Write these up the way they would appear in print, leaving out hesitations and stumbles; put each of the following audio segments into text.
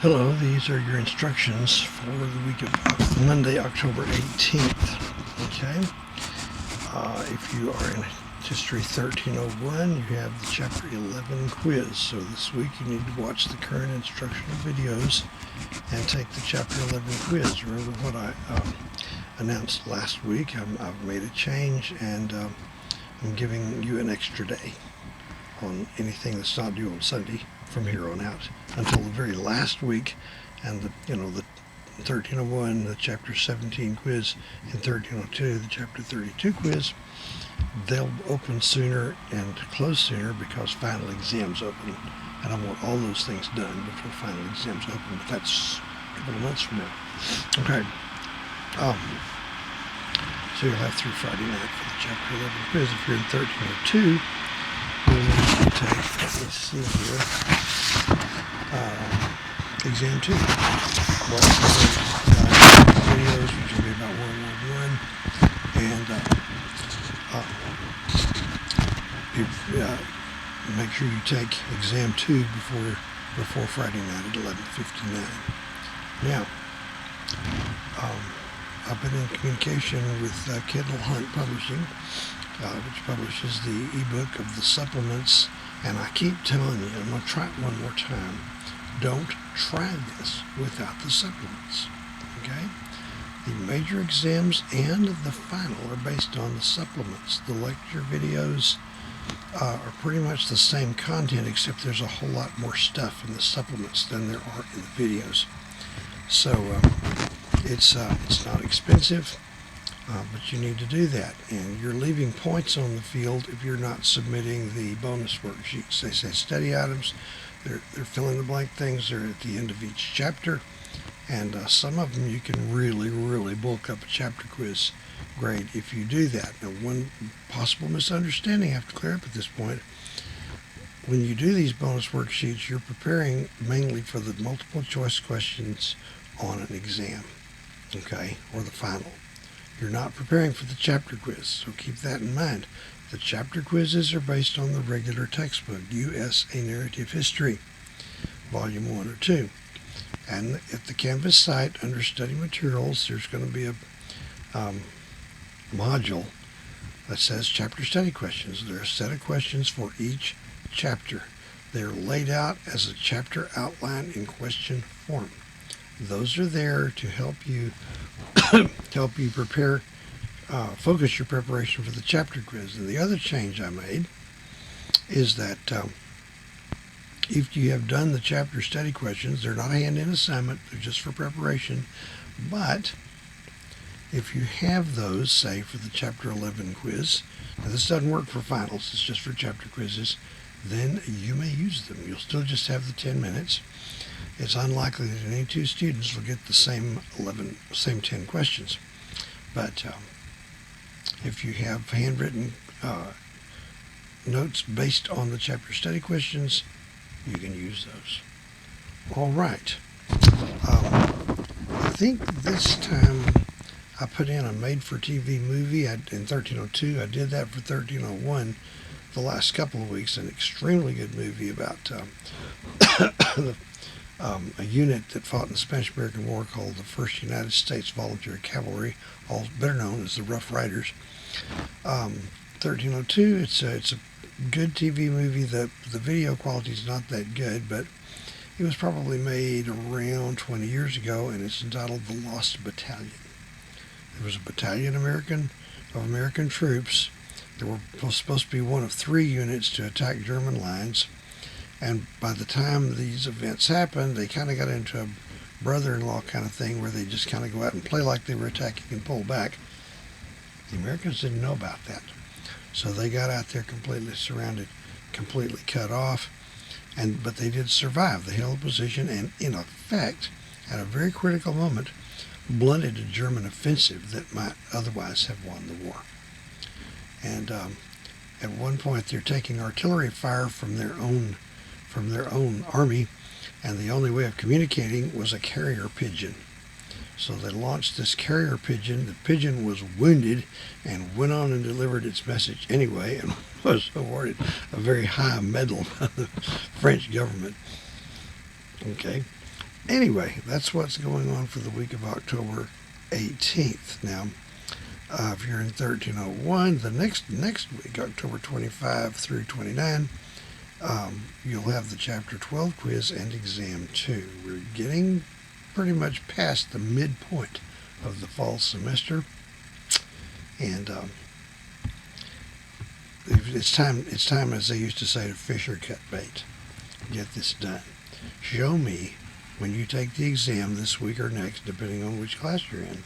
Hello, these are your instructions for the week of Monday, October 18th. Okay. If you are in History 1301, you have the Chapter 11 quiz. So this week you need to watch the current instructional videos and take the Chapter 11 quiz. Remember what I announced last week? I've made a change, and I'm giving you an extra day on anything that's not due on Sunday from here on out until the very last week, and the 1301, the chapter 17 quiz, and 1302, the chapter 32 quiz, they'll open sooner and close sooner because final exams open, and I want all those things done before final exams open. But that's a couple of months from now. Okay. So you'll have through Friday night for the chapter 11 quiz. If you're in 1302, you'll need to take, let me see here, exam 2. Watch the videos, which will be about World War I, and make sure you take exam 2 before Friday night at 11:59. Now, I've been in communication with Kendall Hunt Publishing, which publishes the ebook of the supplements, and I keep telling you, I'm going to try it one more time. Don't try this without the supplements. Okay? The major exams and the final are based on the supplements. The lecture videos are pretty much the same content, except there's a whole lot more stuff in the supplements than there are in the videos. So it's not expensive, but you need to do that. And you're leaving points on the field if you're not submitting the bonus worksheets. They say study items. They're fill in the blank things. They're at the end of each chapter, and some of them you can really bulk up a chapter quiz grade if you do that. Now, one possible misunderstanding I have to clear up at this point: when you do these bonus worksheets, you're preparing mainly for the multiple choice questions on an exam, okay, or the final. You're not preparing for the chapter quiz, so keep that in mind. The chapter quizzes are based on the regular textbook, USA Narrative History, Volume 1 or 2. And at the Canvas site, under Study Materials, there's going to be a module that says Chapter Study Questions. There are a set of questions for each chapter. They're laid out as a chapter outline in question form. Those are there to help you prepare, focus your preparation for the chapter quiz. And the other change I made is that if you have done the chapter study questions, they're not a hand-in assignment, they're just for preparation. But if you have those, say for the chapter 11 quiz, now this doesn't work for finals, it's just for chapter quizzes, then you may use them. You'll still just have the 10 minutes. It's unlikely that any two students will get the same 10 questions. But if you have handwritten notes based on the chapter study questions, you can use those. All right. I think this time I put in a made-for-TV movie in 1302. I did that for 1301 the last couple of weeks. An extremely good movie about a unit that fought in the Spanish-American War called the 1st United States Volunteer Cavalry, all better known as the Rough Riders. 1302, it's a good TV movie. The video quality is not that good, but it was probably made around 20 years ago, and it's entitled The Lost Battalion. There was a battalion of American troops. There were supposed to be one of 3 units to attack German lines. And by the time these events happened, they kind of got into a brother-in-law kind of thing where they just kind of go out and play like they were attacking and pull back. The Americans didn't know about that. So they got out there completely surrounded, completely cut off, but they did survive. They held a position and, in effect, at a very critical moment, blunted a German offensive that might otherwise have won the war. And at one point, they're taking artillery fire from their own army, and the only way of communicating was a carrier pigeon. So they launched this carrier pigeon. The pigeon was wounded and went on and delivered its message anyway, and was awarded a very high medal by the French government. Okay. Anyway, that's what's going on for the week of October 18th. Now, if you're in 1301, the next week, October 25 through 29, you'll have the Chapter 12 quiz and exam 2. We're getting pretty much past the midpoint of the fall semester, and it's time, as they used to say, to fish or cut bait. Get this done. Show me when you take the exam this week or next, depending on which class you're in,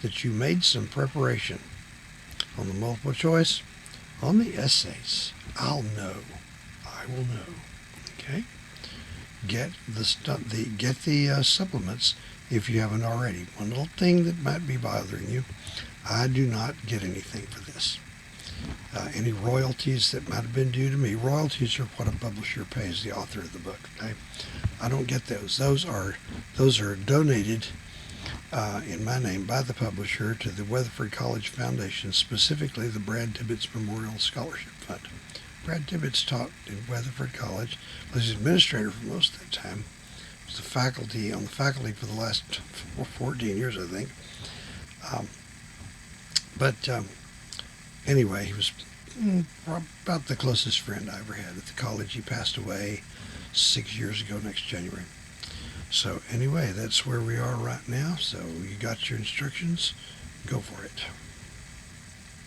that you made some preparation on the multiple choice, on the essays. I'll know. I will know. Okay. Get the supplements if you haven't already. One little thing that might be bothering you: I do not get anything for this. Any royalties that might have been due to me. Royalties are what a publisher pays the author of the book. Okay? I don't get those. Those are donated in my name by the publisher to the Weatherford College Foundation, specifically the Brad Tibbetts Memorial Scholarship Fund. Brad Tibbetts taught in Weatherford College, was administrator for most of that time. Was on the faculty for the last 14 years, I think. Anyway, he was about the closest friend I ever had at the college. He passed away 6 years ago next January. So anyway, that's where we are right now. So you got your instructions. Go for it.